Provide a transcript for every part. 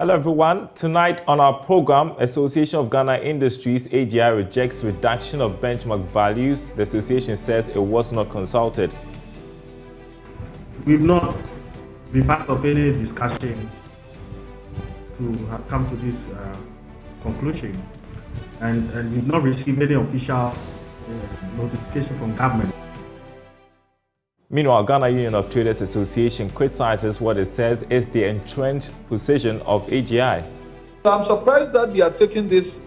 Hello everyone. Tonight on our program, Association of Ghana Industries AGI rejects reduction of benchmark values. The association says it was not consulted. We've not been part of any discussion to have come to this conclusion, and we've not received any official notification from government. Meanwhile, Ghana Union of Traders Association criticizes what it says is the entrenched position of AGI. I'm surprised that they are taking this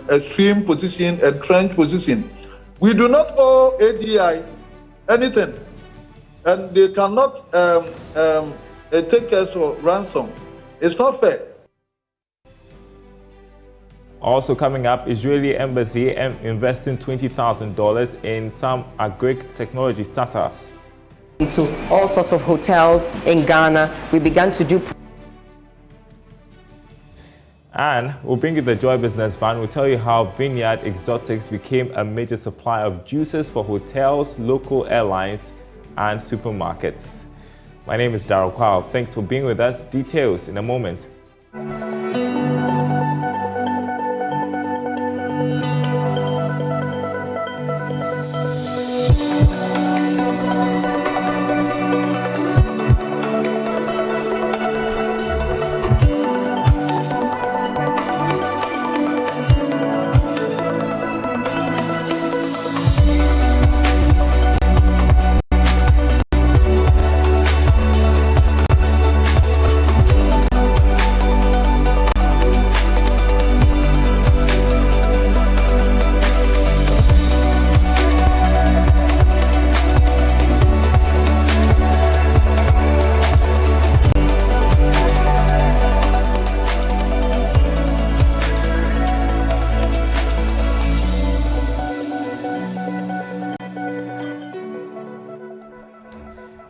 extreme position, entrenched position. We do not owe AGI anything, and they cannot take us for ransom. It's not fair. Also coming up, Israeli embassy investing $20,000 in some agri-technology startups. To all sorts of hotels in Ghana. We began to do. And we'll bring you the Joy Business Van. We'll tell you how Vineyard Exotics became a major supplier of juices for hotels, local airlines, and supermarkets. My name is Darryl Kwao. Thanks for being with us. Details in a moment.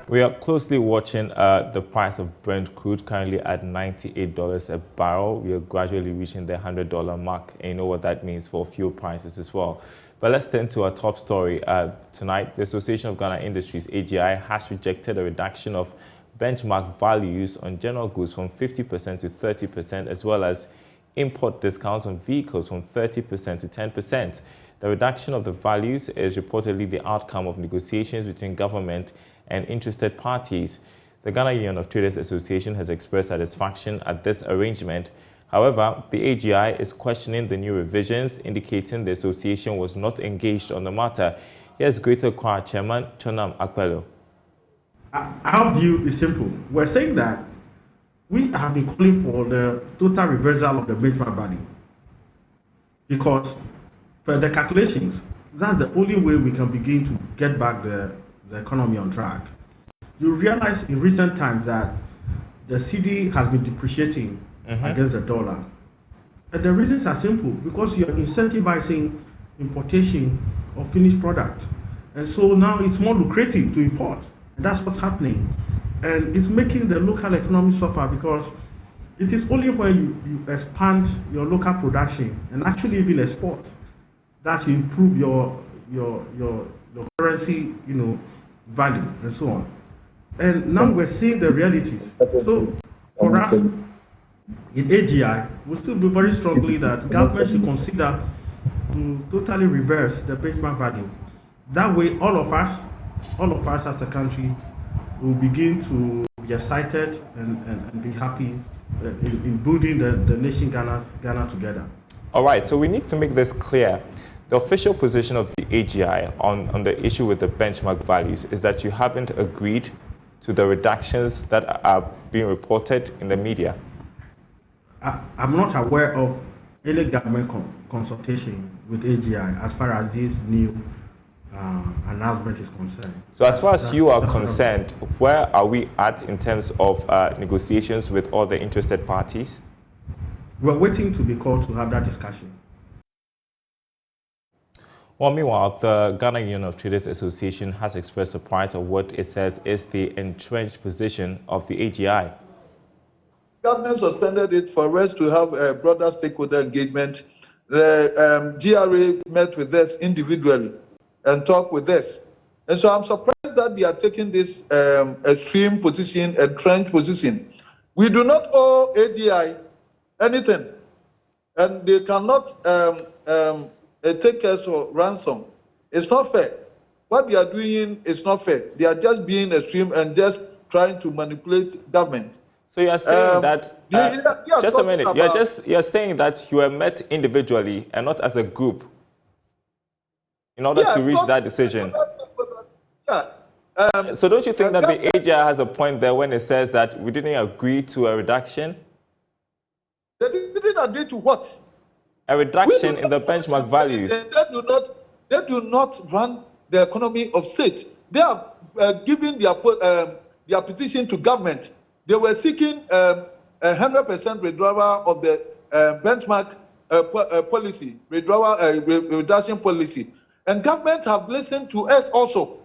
We are closely watching the price of Brent crude, currently at $98 a barrel. We are gradually reaching the $100 mark, and you know what that means for fuel prices as well. But let's turn to our top story tonight. The Association of Ghana Industries, AGI, has rejected a reduction of benchmark values on general goods from 50% to 30%, as well as import discounts on vehicles from 30% to 10%. The reduction of the values is reportedly the outcome of negotiations between government and interested parties. The Ghana Union of Traders Association has expressed satisfaction at this arrangement. However, the AGI is questioning the new revisions, indicating the association was not engaged on the matter. Here's Greater Choir Chairman Chonam Akpelo. Our view is simple. We're saying that we have been calling for the total reversal of the benchmark value, because per the calculations, that's the only way we can begin to get back the economy on track. You realize in recent times that the cedi has been depreciating against the dollar. And the reasons are simple, because you're incentivizing importation of finished product. And so now it's more lucrative to import. And that's what's happening. And it's making the local economy suffer, because it is only when you expand your local production and actually even export that you improve your currency, value and so on. And now we're seeing the realities. So for us in AGI, we still believe very strongly that government should consider to totally reverse the benchmark value. That way, all of us as a country will begin to be excited and be happy in building the nation Ghana together. All right, so we need to make this clear. The official position of the AGI on the issue with the benchmark values is that you haven't agreed to the reductions that are being reported in the media. I'm not aware of any government consultation with AGI as far as this new announcement is concerned. So as far as you are concerned, where are we at in terms of negotiations with all the interested parties? We're waiting to be called to have that discussion. Well, meanwhile, the Ghana Union of Traders Association has expressed surprise at what it says is the entrenched position of the AGI. Government suspended it for us to have a broader stakeholder engagement. The GRA met with us individually and talked with us. And so I'm surprised that they are taking this extreme position, entrenched position. We do not owe AGI anything, and they cannot take us for ransom. It's not fair. What they are doing is not fair. They are just being extreme and just trying to manipulate government. So you are saying that just a minute. You're saying that you were met individually and not as a group in order to reach that decision. So don't you think that the AGI has a point there when it says that we didn't agree to a reduction? They didn't agree to what? A reduction in the benchmark values. They do not run the economy of state. They are giving their petition to government. They were seeking 100% withdrawal of the benchmark policy, reduction policy. And government have listened to us also.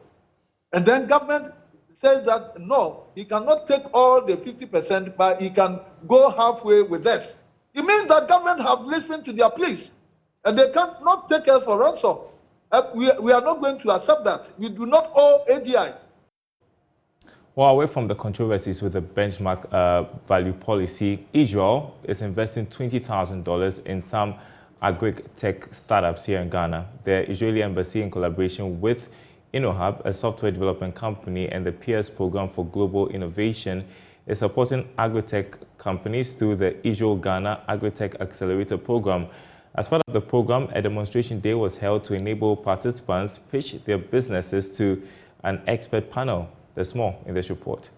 And then government says that, no, he cannot take all the 50%, but he can go halfway with us. It means that government have listened to their pleas. And they cannot take us for ransom. We are not going to accept that. We do not owe AGI. Well, away from the controversies with the benchmark value policy, Israel is investing $20,000 in some Agritech startups here in Ghana. The Israeli embassy, in collaboration with InnoHub, a software development company, and the PS Program for Global Innovation, is supporting Agritech companies through the Israel-Ghana Agritech Accelerator program. As part of the program, a demonstration day was held to enable participants pitch their businesses to an expert panel. There's more in this report.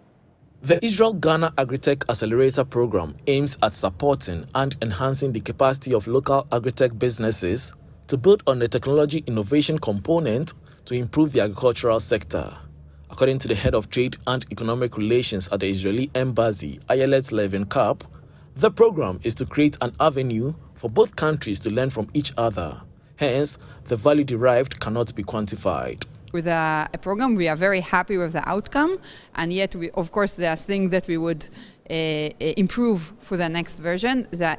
The Israel-Ghana Agritech Accelerator program aims at supporting and enhancing the capacity of local agritech businesses to build on the technology innovation component to improve the agricultural sector. According to the head of trade and economic relations at the Israeli embassy, Ayelet Levin-Karp, the program is to create an avenue for both countries to learn from each other. Hence, the value derived cannot be quantified. With a program, we are very happy with the outcome, and yet, of course, there are things that we would improve for the next version. That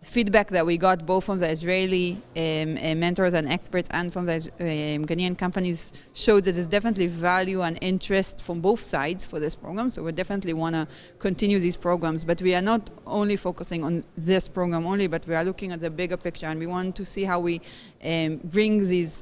feedback that we got both from the Israeli mentors and experts and from the Ghanaian companies showed that there's definitely value and interest from both sides for this program. So we definitely want to continue these programs, but we are not only focusing on this program only, but we are looking at the bigger picture, and we want to see how we bring these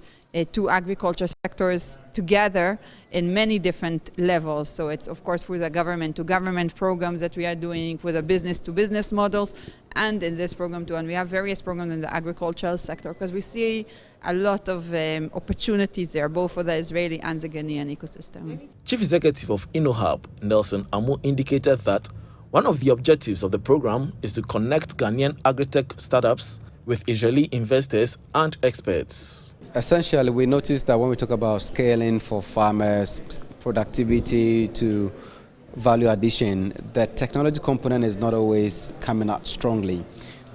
two agriculture sectors together in many different levels. So it's, of course, for the government-to-government programs that we are doing, for the business-to-business models, and in this program too. And we have various programs in the agricultural sector because we see a lot of opportunities there, both for the Israeli and the Ghanaian ecosystem. Chief Executive of InnoHub, Nelson Amu, indicated that one of the objectives of the program is to connect Ghanaian agritech startups with Israeli investors and experts. Essentially, we noticed that when we talk about scaling for farmers, productivity to value addition, the technology component is not always coming out strongly.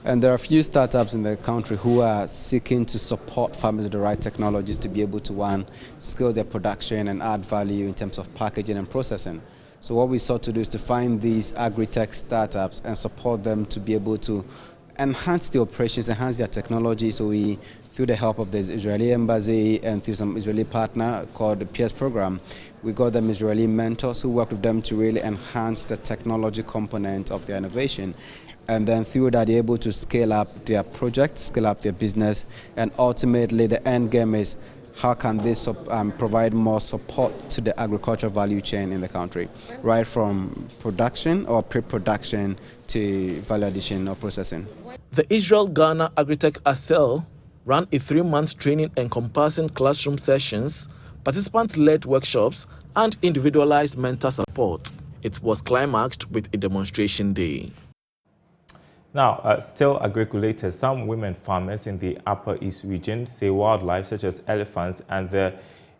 And there are a few startups in the country who are seeking to support farmers with the right technologies to be able to, one, scale their production and add value in terms of packaging and processing. So what we sought to do is to find these agri-tech startups and support them to be able to enhance the operations, enhance their technology. So we, through the help of the Israeli embassy and through some Israeli partner called the PS Program, we got them Israeli mentors who worked with them to really enhance the technology component of their innovation. And then through that, they're able to scale up their project, scale up their business, and ultimately the end game is how can they provide more support to the agricultural value chain in the country, right from production or pre-production to value addition or processing. The Israel-Ghana Agritech Accel ran a 3-month training encompassing classroom sessions, participant-led workshops, and individualized mentor support. It was climaxed with a demonstration day. Now, still agri-related, some women farmers in the Upper East region say wildlife such as elephants and the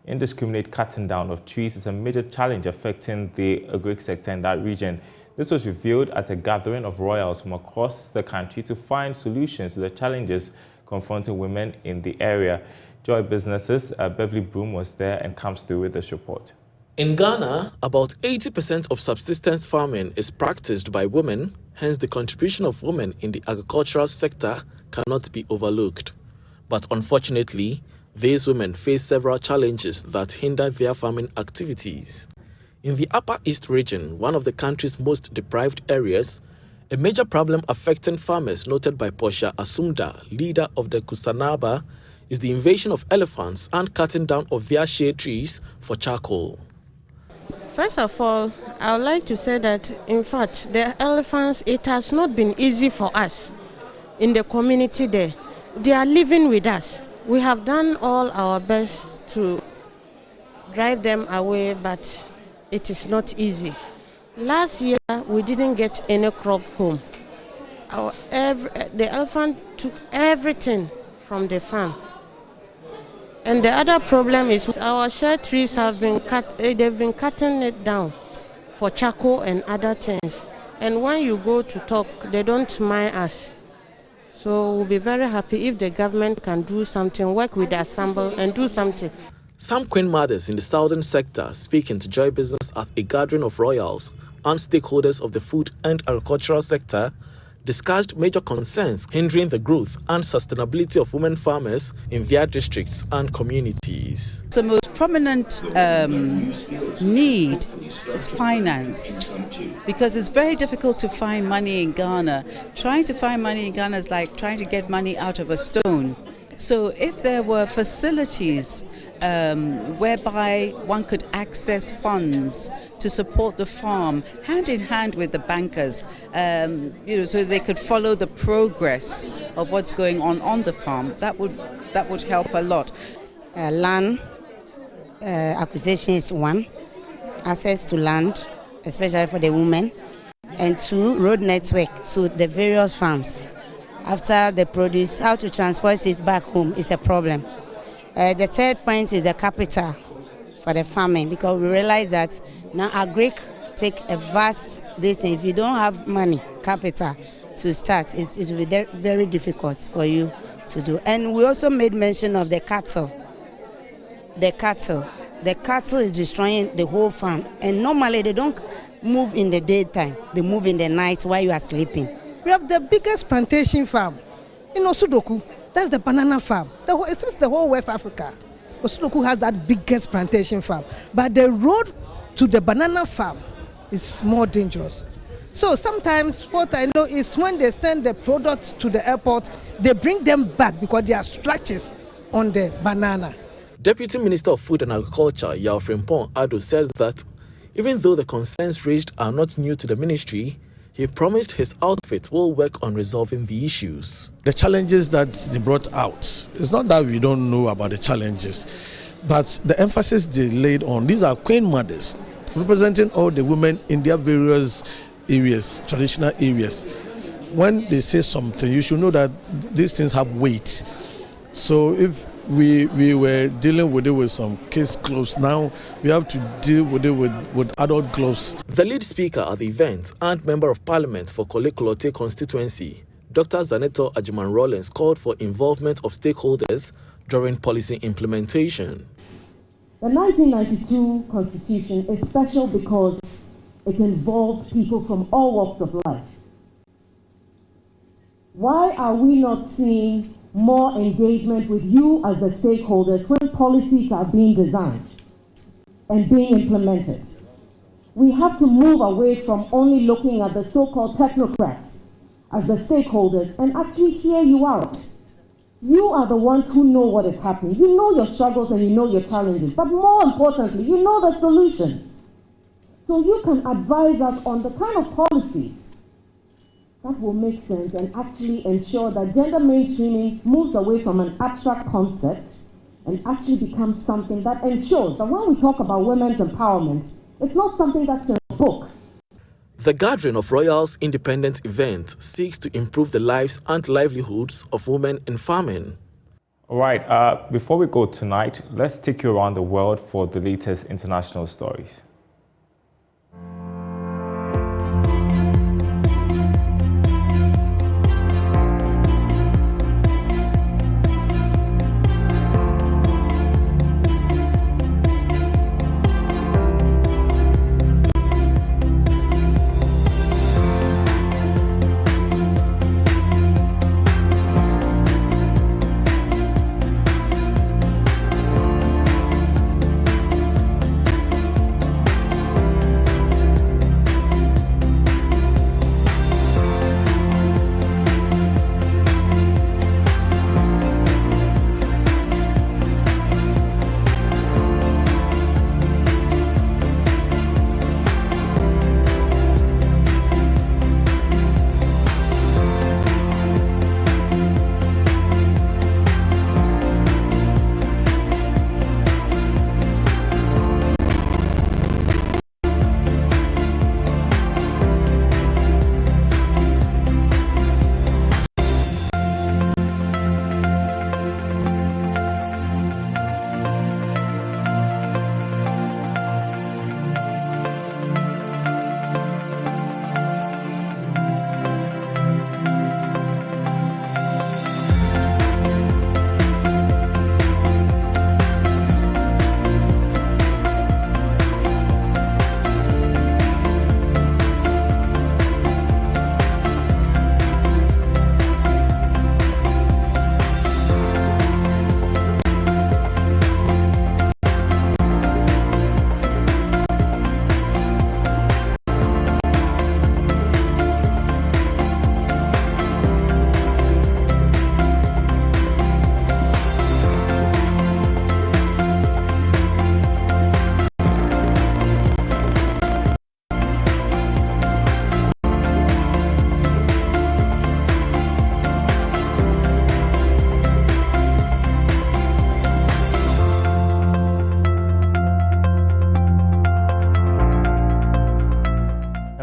indiscriminate cutting down of trees is a major challenge affecting the agri sector in that region. This was revealed at a gathering of royals from across the country to find solutions to the challenges confronting women in the area. Joy Businesses, Beverly Broom was there and comes through with this report. In Ghana, about 80% of subsistence farming is practiced by women, hence the contribution of women in the agricultural sector cannot be overlooked. But unfortunately, these women face several challenges that hinder their farming activities. In the Upper East region, one of the country's most deprived areas, A major problem affecting farmers noted by Portia Asumda, leader of the Kusanaba, is the invasion of elephants and cutting down of their shade trees for charcoal. First of all, I would like to say that, in fact, the elephants, it has not been easy for us in the community there. They are living with us. We have done all our best to drive them away, but it is not easy. Last year, we didn't get any crop home. The elephant took everything from the farm. And the other problem is our shade trees have been cut. They've been cutting it down for charcoal and other things. And when you go to talk, they don't mind us. So we'll be very happy if the government can do something, work with Assemble and do something. Some queen mothers in the southern sector speaking to Joy Business at a gathering of royals and stakeholders of the food and agricultural sector discussed major concerns hindering the growth and sustainability of women farmers in their districts and communities. The most prominent need is finance, because it's very difficult to find money in Ghana. Trying to find money in Ghana is like trying to get money out of a stone. So if there were facilities whereby one could access funds to support the farm, hand in hand with the bankers, so they could follow the progress of what's going on the farm, that would help a lot. Land acquisition is one, access to land, especially for the women, and two, road network to the various farms. After the produce, how to transport it back home is a problem. The third point is the capital for the farming, because we realize that now Agritech take a vast distance. If you don't have money, capital to start, it will be very difficult for you to do. And we also made mention of the cattle. The cattle is destroying the whole farm, and normally they don't move in the daytime, they move in the night while you are sleeping. We have the biggest plantation farm in Osudoku. That's the banana farm. It seems the whole West Africa. Osudoku has that biggest plantation farm. But the road to the banana farm is more dangerous. So sometimes what I know is when they send the products to the airport, they bring them back because there are scratches on the banana. Deputy Minister of Food and Agriculture, Yao Frimpong Ado, said that even though the concerns raised are not new to the ministry, he promised his outfit will work on resolving the issues. The challenges that they brought out, it's not that we don't know about the challenges, but the emphasis they laid on, these are queen mothers representing all the women in their various areas, traditional areas. When they say something, you should know that these things have weight. So if we were dealing with it with some case gloves, now we have to deal with it with adult gloves. The lead speaker at the event and Member of Parliament for Kolekolote constituency, Dr. Zaneto Ajiman Rollins, called for involvement of stakeholders during policy implementation. The 1992 Constitution is special because it involved people from all walks of life. Why are we not seeing more engagement with you as the stakeholders when policies are being designed and being implemented? We have to move away from only looking at the so-called technocrats as the stakeholders and actually hear you out. You are the ones who know what is happening. You know your struggles and you know your challenges, but more importantly, you know the solutions. So you can advise us on the kind of policies that will make sense and actually ensure that gender mainstreaming moves away from an abstract concept and actually becomes something that ensures that when we talk about women's empowerment, it's not something that's in a book. The Gathering of Royals Independent event seeks to improve the lives and livelihoods of women in farming. All right, before we go tonight, let's take you around the world for the latest international stories.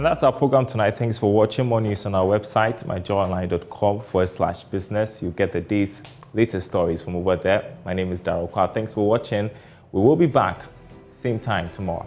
And that's our program tonight. Thanks for watching. More news on our website, myjoyonline.com/business. You'll get the day's latest stories from over there. My name is Darryl Kwa. Thanks for watching. We will be back same time tomorrow.